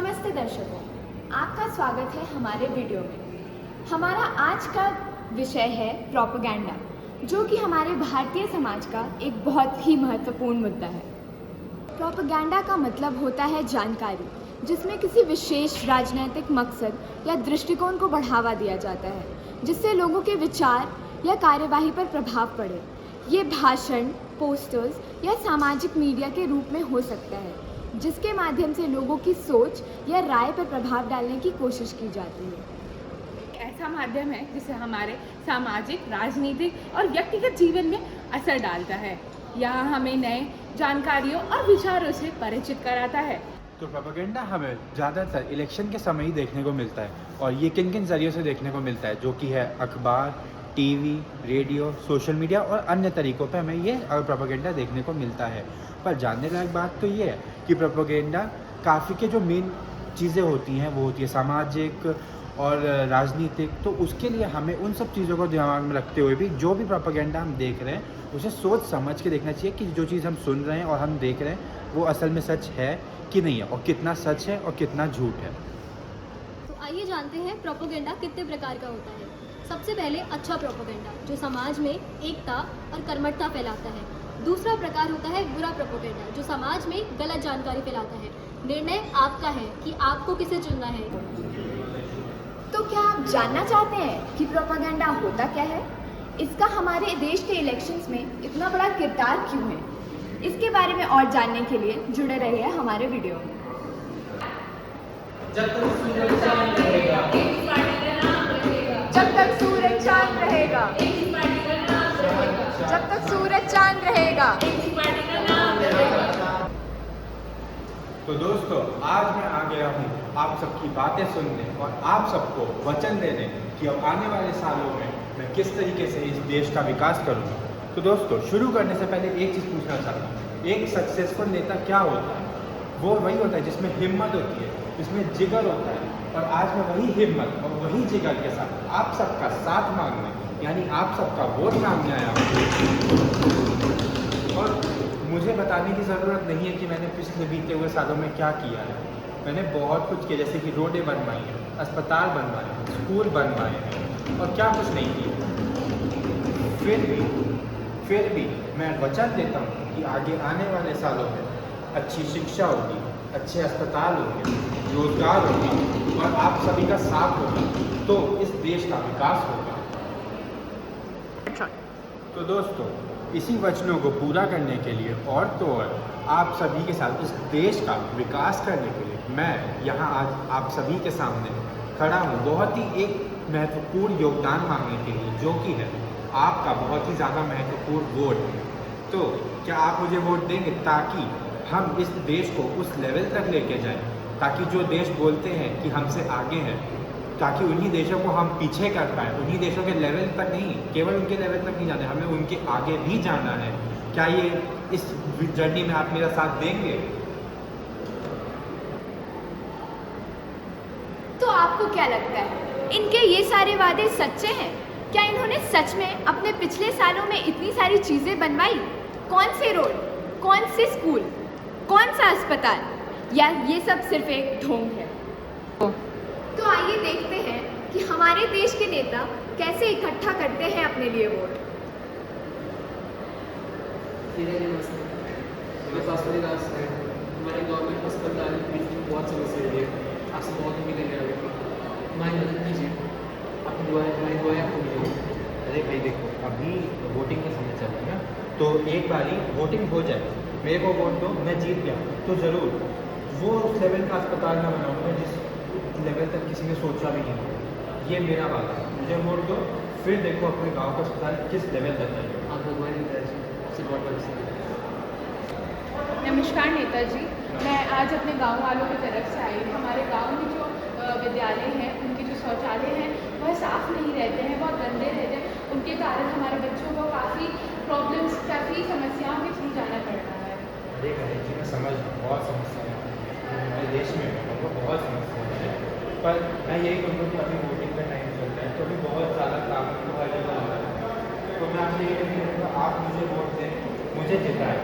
नमस्ते दर्शकों, आपका स्वागत है हमारे वीडियो में। हमारा आज का विषय है प्रोपेगेंडा, जो कि हमारे भारतीय समाज का एक बहुत ही महत्वपूर्ण मुद्दा है। प्रोपेगेंडा का मतलब होता है जानकारी, जिसमें किसी विशेष राजनीतिक मकसद या दृष्टिकोण को बढ़ावा दिया जाता है, जिससे लोगों के विचार या कार्यवाही पर प्रभाव पड़े। ये भाषण, पोस्टर्स या सामाजिक मीडिया के रूप में हो सकता है, जिसके माध्यम से लोगों की सोच या राय पर प्रभाव डालने की कोशिश की जाती है। ऐसा माध्यम है जिसे हमारे सामाजिक, राजनीतिक और व्यक्तिगत जीवन में असर डालता है। यह हमें नए जानकारियों और विचारों से परिचित कराता है। तो प्रोपेगेंडा हमें ज़्यादातर इलेक्शन के समय ही देखने को मिलता है, और ये किन किन ज़रियों से देखने को मिलता है, जो कि है अखबार, टीवी, रेडियो, सोशल मीडिया और अन्य तरीक़ों पे हमें ये प्रोपेगेंडा देखने को मिलता है। पर जानने लायक बात तो ये है कि प्रोपेगेंडा काफ़ी के जो मेन चीज़ें होती हैं वो होती है सामाजिक और राजनीतिक। तो उसके लिए हमें उन सब चीज़ों को दिमाग में रखते हुए भी जो भी प्रोपेगेंडा हम देख रहे हैं उसे सोच समझ के देखना चाहिए कि जो चीज़ हम सुन रहे हैं और हम देख रहे हैं वो असल में सच है कि नहीं है, और कितना सच है और कितना झूठ है। तो आइए जानते हैं प्रोपेगेंडा कितने प्रकार का होता है। सबसे पहले अच्छा प्रोपेगेंडा, जो समाज में एकता और कर्मठता फैलाता है। दूसरा प्रकार होता है बुरा प्रोपेगेंडा, जो समाज में गलत जानकारी फैलाता है। निर्णय आपका है कि आपको किसे चुनना है। तो क्या आप जानना चाहते हैं कि प्रोपेगेंडा होता क्या है? इसका हमारे देश के इलेक्शंस में इतना बड़ा किरदार क्यों है? इसके बारे में और जानने के लिए जुड़े रहिए हमारे वीडियो में। जब तक सूरज चांद रहेगा, जब तक सूरज चांद रहेगा, जब तक सूरज चांद रहेगा। तो दोस्तों, आज मैं आ गया हूँ आप सबकी बातें सुनने और आप सबको वचन देने कि अब आने वाले सालों में मैं किस तरीके से इस देश का विकास करूँगा। तो दोस्तों, शुरू करने से पहले एक चीज़ पूछना चाहता हूँ, एक सक्सेसफुल नेता क्या होता है? वो वही होता है जिसमें हिम्मत होती है, जिसमें जिगर होता है। और आज मैं वही हिम्मत और वही जिगर के साथ आप सबका साथ मांगने, यानी आप सबका वोट मांगने आया हूँ। और मुझे बताने की ज़रूरत नहीं है कि मैंने पिछले बीते हुए सालों में क्या किया है। मैंने बहुत कुछ किया, जैसे कि रोडें बनवाई हैं, अस्पताल बनवाए हैं, स्कूल बनवाए हैं, और क्या कुछ नहीं किया। फिर भी मैं वचन देता हूँ कि आगे आने वाले सालों में अच्छी शिक्षा होगी, अच्छे अस्पताल होंगे, रोजगार होगा और आप सभी का साथ होगा, तो इस देश का विकास होगा। तो दोस्तों, इसी वचनों को पूरा करने के लिए और तो और आप सभी के साथ इस देश का विकास करने के लिए मैं यहाँ आज आप सभी के सामने खड़ा हूँ, बहुत ही एक महत्वपूर्ण योगदान मांगने के लिए, जो कि है आपका बहुत ही ज़्यादा महत्वपूर्ण वोट। तो क्या आप मुझे वोट देंगे ताकि हम इस देश को उस लेवल तक लेके जाएं, ताकि जो देश बोलते हैं कि हमसे आगे हैं, ताकि उन्हीं देशों को हम पीछे कर पाएँ, उन्हीं देशों के लेवल तक नहीं, केवल उनके लेवल तक नहीं जाना, हमें उनके आगे भी जाना है। क्या ये इस जर्नी में आप मेरा साथ देंगे? तो आपको क्या लगता है, इनके ये सारे वादे सच्चे हैं? क्या इन्होंने सच में अपने पिछले सालों में इतनी सारी चीज़ें बनवाई? कौन से रोड, कौन से स्कूल, कौन सा अस्पताल, या ये सब सिर्फ एक ढोंग है? तो आइए देखते हैं कि हमारे देश के नेता कैसे इकट्ठा करते हैं अपने लिए वोट। मेरे पास वाली रास है, हमारे गवर्नमेंट अस्पताल में बहुत समस्या है, आपसे बहुत उम्मीद लेने आ गई, हमारी मदद कीजिए, आपकी हमारी दुआएं आपको मिलेगी। अरे भाई देखो, अभी वोटिंग का समय चल रहा है ना, तो एक बारी वोटिंग हो जाए, मेरे को वोट दो, मैं जीत गया तो ज़रूर वो उस लेवल का अस्पताल ना बनाऊँगा जिस लेवल तक किसी ने सोचा भी नहीं। ये मेरा वादा है, मुझे वोट दो, फिर देखो अपने गांव का अस्पताल किस लेवल तक है। आप भगवान की तरह से बहुत बड़ी। नमस्कार नेताजी, मैं आज अपने गांव वालों की तरफ से आई हूँ। हमारे गांव में जो विद्यालय हैं, उनके जो शौचालय हैं वह साफ़ नहीं रहते हैं, बहुत गंदे रहते हैं। उनके कारण हमारे बच्चों को काफ़ी प्रॉब्लम्स, काफ़ी समस्याओं के थ्रू जाना पड़ रहा है। अरे गणेश जी, मैं समझ बहुत समस्याएं हमारे देश में हमको बहुत समस्याएं हैं, पर मैं यही कहूँगा कि अभी वोटिंग का टाइम चल रहा है, तो अभी बहुत ज़्यादा काम को हर जगह हो रहा है। तो मैं आपसे ये कहूँगा, आप मुझे वोट दें, मुझे जिताएं।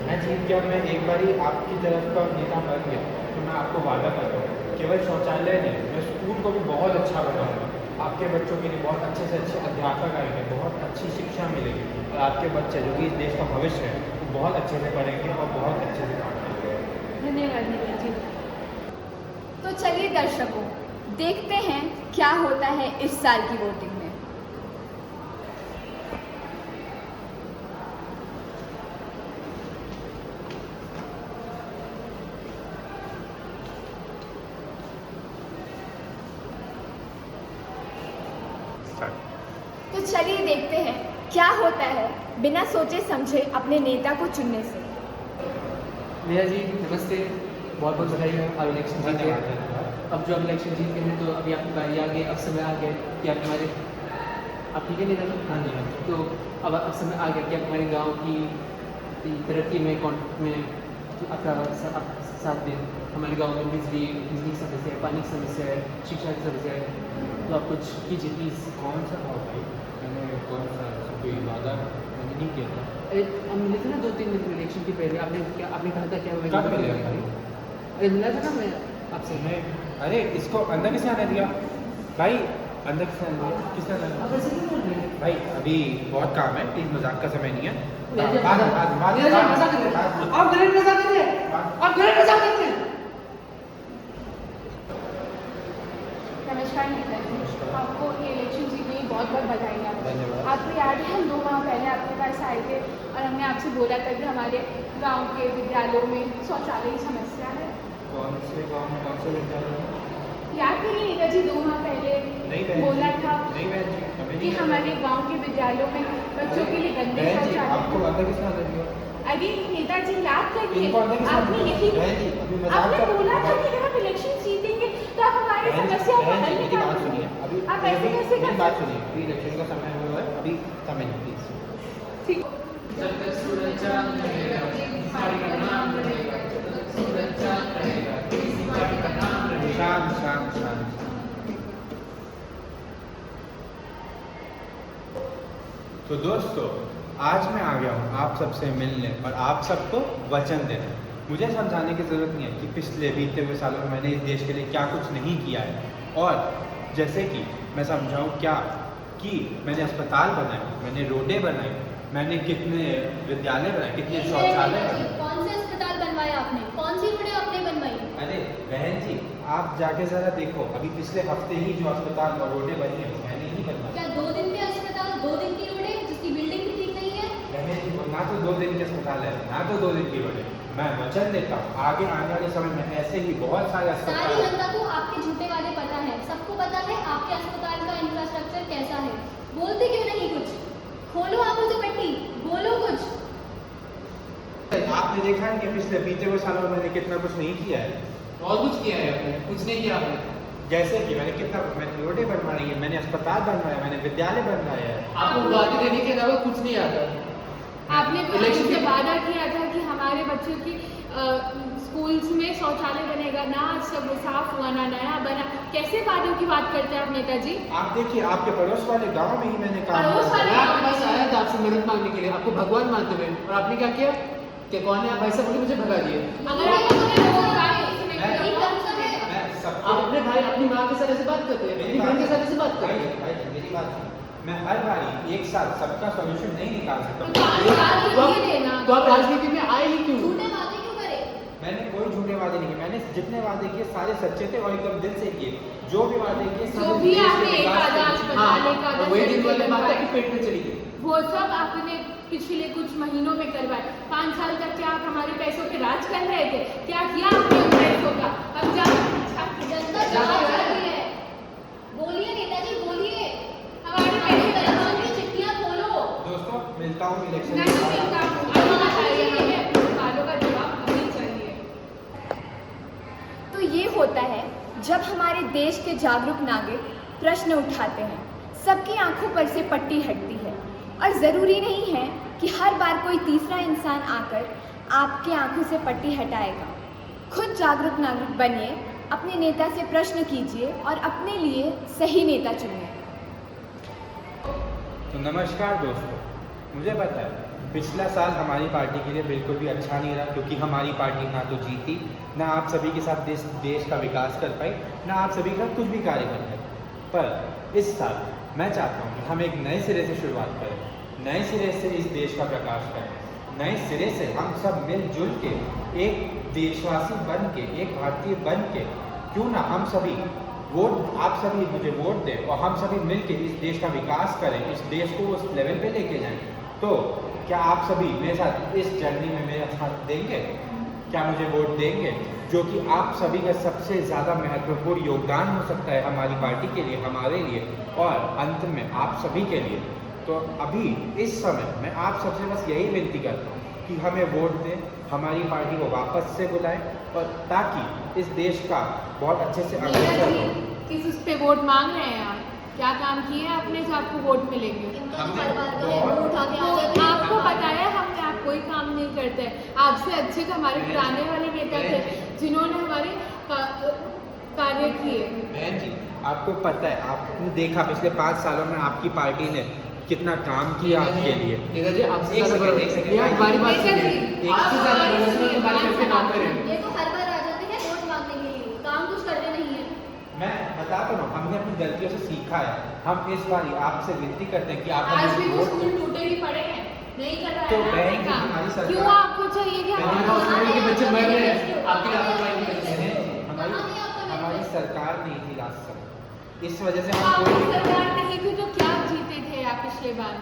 मैं जीत गया, मैं एक बार ही आपकी तरफ का नेता बन गया, तो मैं आपको वादा कर रहा हूँ केवल शौचालय नहीं, मैं स्कूल को भी बहुत अच्छा बनाऊंगा। आपके बच्चों के लिए बहुत अच्छे से अच्छे अध्यापक आएंगे, बहुत अच्छी शिक्षा मिलेगी और आपके बच्चे जो कि इस देश का भविष्य है वो बहुत अच्छे से पढ़ेंगे और बहुत अच्छे से काम करेंगे। धन्यवाद नीता जी। तो चलिए दर्शकों, देखते हैं क्या होता है इस साल की वोटिंग में। तो चलिए देखते हैं क्या होता है बिना सोचे समझे अपने नेता को चुनने से। नेहा जी नमस्ते, बहुत बहुत बधाई हो आप इलेक्शन जीत गए। अब जो आप इलेक्शन जीत गए हैं तो अभी आपकी बारी आ गई, अब समय आ गया कि आप हमारे आप ठीक है नेता जी? हाँ जी। तो अब समय आ गया कि आप हमारे गांव की तरक्की में आपका साथ दें। हमारे गांव में बिजली की समस्या है, पानी की समस्या है, शिक्षा की समस्या है, तो आप कुछ कीजिए प्लीज़। कौन सा था भाई? मैंने कौन सा कोई वादा मैंने नहीं किया था। अरे हम मिले थे ना 2-3 दिन इलेक्शन के पहले, आपने कहा था क्या कब मिले भाई? अरे मिला था ना मैं आपसे। मैं अरे इसको अंदर किसने आने दिया भाई? अंदर किसने आने दिया? किसने आने आप दिया? ऐसे क्यों बोल रहे हैं? भाई अभी बहुत काम है, प्लीज मजाक का समय नहीं है। नेहा जी, बाद- आप बाद- बाद- नेहा जी, आप बाद- मजाक कर रहे हैं। बाद- आप गलत मजाक कर रहे हैं। बाद- आप गलत मजाक कर रहे हैं। नमस्कार नीता जी, आपको ये इलेक्शन जीतने की बहुत बहुत बधाई। धन्यवाद। आपको याद है हम 2 माह पहले आपके पास आए थे और हमने आपसे बोला था कि हमारे गांव के विद्यालयों में शौचालय की समस्या है। कौन से गाँव में कौन से विद्यालय में? याद करिए नीता जी, 2 माह पहले नहीं बहन जी, बोला था नहीं बहन जी, हमें कि नहीं हमारे गांव के विद्यालयों में बच्चों के लिए गंदे बहन जी, शौचालय। आपको अंदर किसने आने दिया? अरे नेताजी याद करिए, इनको अंदर किसने आपने आने यही दिया? बहन जी, अभी मजाक आपने कर- बोला था कि अगर आप इलेक्शन जीतेंगे तो आप हमारी बहन जी, समस्या को बहन हल जी, मेरी बात निकालेंगे। सुनिए। अभी आप ऐसे अभी कैसे मेरी कर बात सकते सुनिए, अभी इलेक्शन का समय हुआ है, अभी समय नहीं प्लीज। ठीक। जब तक सूरज चांद रहेगा, किसी का नाम रहेगा। जब तक सूरज चांद रहेगा, किसी का नाम रहेगा। शांत शांत शांत। तो दोस्तों, आज मैं आ गया हूँ आप सबसे मिलने और आप सबको वचन देने। मुझे समझाने की ज़रूरत नहीं है कि पिछले बीते हुए सालों में मैंने इस देश के लिए क्या कुछ नहीं किया है। और जैसे कि मैं समझाऊँ क्या कि मैंने अस्पताल बनाए, मैंने रोडें बनाई, मैंने कितने विद्यालय बनाए, कितने शौचालय बनाए। कौन से अस्पताल बनवाए आपने? कौन सी रोडें आपने बनवाई? अरे बहन जी, आप जाके ज़रा देखो, अभी पिछले हफ्ते ही जो अस्पताल और रोडें बनी है वो मैंने ही बनवाई। क्या 2 दिन के अस्पताल, 2 दिन की रोडें जिसकी बिल्डिंग भी ठीक नहीं है? बहन जी, वो ना तो 2 दिन के अस्पताल है, ना तो 2 दिन की रोडें। मैं वचन देता हूँ आगे आने वाले समय में ऐसे ही बहुत सारे सारी अस्पताल। जनता को आपके झूठे वादे पता है, सबको पता है आपके अस्पताल का इंफ्रास्ट्रक्चर कैसा है। बोलते क्यों नहीं कुछ? खोलो आंखों से पट्टी, बोलो कुछ। आपने देखा है कि पिछले बीते हुए सालों में मैंने कितना कुछ नहीं किया है। बहुत कुछ किया है आपने, कुछ नहीं किया आपने। जैसे कि मैंने रोडें बनवाई है, मैंने अस्पताल बनवाया, मैंने विद्यालय बनवाया है। आपको वादे देने के अलावा कुछ नहीं आता। आपने भी इलेक्शन हमसे के- वादा किया था कि हमारे बच्चों की स्कूल्स में शौचालय बनेगा, ना सब साफ हुआ ना नया बना। कैसे वादों की बात करते हैं आप नेताजी? आप देखिए, आपके पड़ोस वाले गांव में ही मैंने काम पड़ोस किया। वाले- मैं आपके पास आया था आपसे मदद मांगने के लिए, आपको भगवान मानते हुए, और आपने क्या किया? क्या कौन है आप? भाई साहब बोले मुझे भगा दिए। अगर आप अपने लोगों की बात नहीं सुनेंगे मैं- तो कौन सा है? मैं सबको आप अपने भाई अपनी माँ के साथ ऐसे बात करते हैं, अपनी बहन के साथ ऐसे बात करते हैं। भाई, मेरी बात सुनो। मैं हर बारी एक साथ सबका सॉल्यूशन नहीं निकाल सकता। तो आप बात तो ये देना। तो आप राजनीति में आए ही क्यों? झूठे वादे क्यों करे? मैंने कोई झूठे वादे नहीं किए, मैंने जितने वादे किए सारे सच्चे थे और एकदम दिल से किए। जो भी वादे किए सब जो इस भी देश के आपने एक विकास के वादा लिए। अस्पताल हाँ, एक वादा और वही दिन वाली सड़कें बात है कि बनवाई। पेट में चली गई। वो सब आपने पिछले कुछ महीनों में करवाए। 5 साल तक क्या आप हमारे पैसों पे राज कर रहे थे? क्या किया आपने उन पैसों का? अब जब जनता जवाब चाहती है। बोलिए नेताजी, बोलिए। हमारे पैसे तरफ की चिट्ठियां खोलो। दोस्तों, मिलता हूँ इलेक्शन नहीं के बाद। मिलता हूँ। अब होना चाहिए, हमें अपने सवालों का जवाब अभी चाहिए। तो ये होता है जब हमारे देश के जागरूक नागरिक प्रश्न उठाते हैं, सबकी आंखों पर से पट्टी हटती है। और ज़रूरी नहीं है कि हर बार कोई तीसरा इंसान आकर आपके आंखों से पट्टी हटाएगा। खुद जागरूक नागरिक बनिए, अपने नेता से प्रश्न कीजिए और अपने लिए सही नेता चुनिए। तो नमस्कार दोस्तों, मुझे पता है पिछला साल हमारी पार्टी के लिए बिल्कुल भी अच्छा नहीं रहा, क्योंकि हमारी पार्टी ना तो जीती, ना आप सभी के साथ देश का विकास कर पाई, ना आप सभी का कुछ भी कार्य कर पाए। पर इस साल मैं चाहता हूँ कि हम एक नए सिरे से शुरुआत करें, नए सिरे से इस देश का प्रकाश करें, नए सिरे से हम सब मिलजुल के एक देशवासी बन के, एक भारतीय बन के, क्यों ना हम सभी वोट, आप सभी मुझे वोट दें और हम सभी मिल के इस देश का विकास करें, इस देश को उस लेवल पे लेके जाएं। तो क्या आप सभी मेरे साथ इस जर्नी में मेरा साथ देंगे? क्या मुझे वोट देंगे? जो कि आप सभी का सबसे ज़्यादा महत्वपूर्ण योगदान हो सकता है हमारी पार्टी के लिए, हमारे लिए और अंत में आप सभी के लिए। तो अभी इस समय मैं आप सबसे बस यही विनती करता हूँ कि हमें वोट दें, हमारी पार्टी को वापस से बुलाएं, और ताकि इस देश का बहुत अच्छे से अग्रसर हो। किस उस पे वोट मांग रहे हैं आप? क्या काम किए हैं आपने जो आपको वोट मिलेंगे? हर बार का है, वो उठा के आ जाते हैं। आपको पता है हमने आप कोई काम नहीं करते। आपसे अच्छे तो हमारे पुराने वाले नेता थे जिन्होंने हमारे कार्य किए। बहन जी, आपको पता है, आपने देखा पिछले 5 सालों में आपकी पार्टी ने कितना काम किया आपके लिए। नेताजी आपसे एक ज़्यादा सेकंड, ये हमारी बात नेताजी, सुनिए। आप आपसे ज़्यादा हमारी प्रश्नों के बारे में सुनिए, काम करें। ये तो हर बार आ जाते हैं वोट मांगने के लिए, काम कुछ करते नहीं है। मैं बताता हूँ, हमने अपनी गलतियों से सीखा है। हम इस बार आपसे विनती करते हैं कि आप आज भी हमें वो वोट स्कूल दें। टूटे ही पड़े हैं, नहीं कर रहा तो है बहन जी, काम। हमारी सरकार- क्यों आपको चाहिए कि बहन जी, हमारे हॉस्पिटल के बच्चे मर रहे हैं, आपकी लापरवाही की वजह से। हमारी सरकार नहीं थी लास्ट समय, इस वजह से हम आपकी कोई सरकार नहीं थी तो क्या जीते थे आप पिछले बार?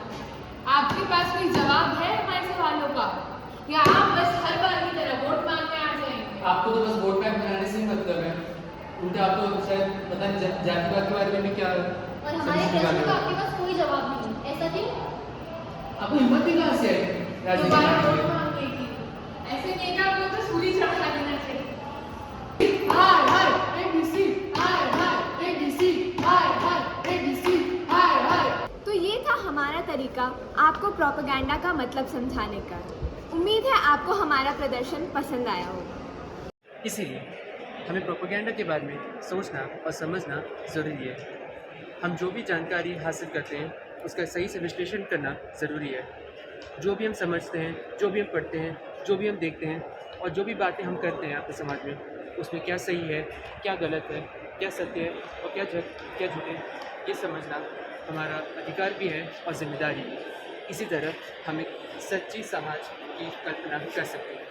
आपके पास कोई जवाब है हमारे सवालों का, या आप बस हर बार की तरह वोट मांगने आ जाएंगे? आपको तो बस वोट बैंक बनाने से ही मतलब है। उल्टा आपको शायद पता नहीं जातिवाद के बारे में भी क्या और हमारे प्रश्न का आपके पास कोई जवाब नहीं है, ऐसा क्यों? आपको हिम्मत भी कहाँ से है दोबारा वोट राजनीति में? मांगने की? ऐसे नेता को तो सूली चढ़ा देना चाहिए। हाय हाय एबीसी, हाय हाय एबीसी, हाय हाय एबीसी, हाय हाय। तो ये था हमारा तरीका आपको प्रोपेगेंडा का मतलब समझाने का। उम्मीद है आपको हमारा प्रदर्शन पसंद आया होगा। इसीलिए हमें प्रोपेगेंडा के बारे में सोचना और समझना ज़रूरी है। हम जो भी जानकारी हासिल करते हैं उसका सही से विश्लेषण करना ज़रूरी है। जो भी हम समझते हैं, जो भी हम पढ़ते हैं, जो भी हम देखते हैं और जो भी बातें हम करते हैं अपने समाज में, उसमें क्या सही है, क्या गलत है, क्या सत्य है और क्या झूठे, ये समझना हमारा अधिकार भी है और जिम्मेदारी भी। इसी तरह हम एक सच्ची समाज की कल्पना कर सकते हैं।